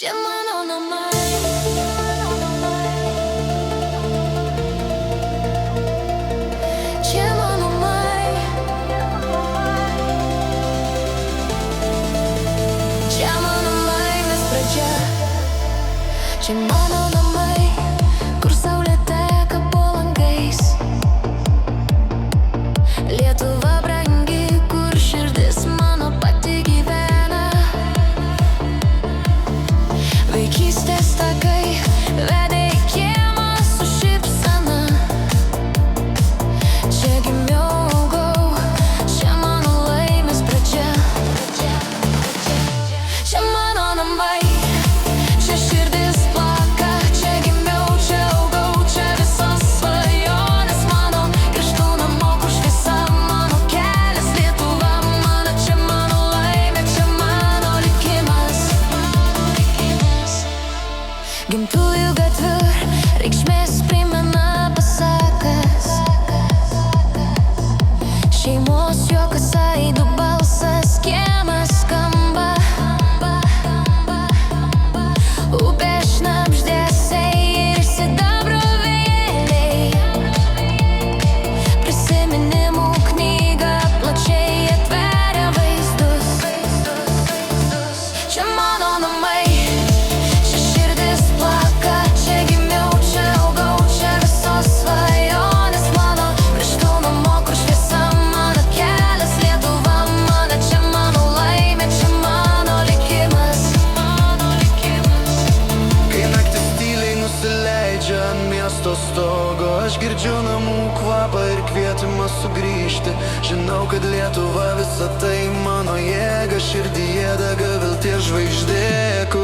Čia mano namai. Čia mano namai. Čia mano laimės pradžia. Čia mano namai, kur saulė teka po langais. Lietuva brangi, kur širdis mano pati gyvena. Vaikystės takai vedė į kiemą su šypsena. Čia gimiau, augau, čia mano laimės pradžia. Čia mano namai, čia širdis plaka. Čia gimiau, čia augau, čia visos svajonės mano. Grįžtu namo, kur šviesa mano kelias. Lietuva mano, čia mano laimė, čia mano likimas. Gimtųjų gatvių reikšmės primena pasakas. Šeimos juokas, aidų balsas, kiemas skamba. Upės šnabždesiai ir sidabro vėjeliai. Prisiminimų knyga plačiai atveria vaizdus. Čia mano namai, čia širdis plaka. Čia gimiau, čia augau, čia visos svajonės mano. Grįžtu namo, kur šviesa mano kelias. Lietuva mano, čia mano laimė, čia mano likimas. Kai naktis tyliai nusileidžia ant miesto stogo, aš girdžiu namų kvapą ir kvietimą sugrįžti. Žinau, kad Lietuva visa tai mano jėga, širdyje dega vilties žvaigždė, kur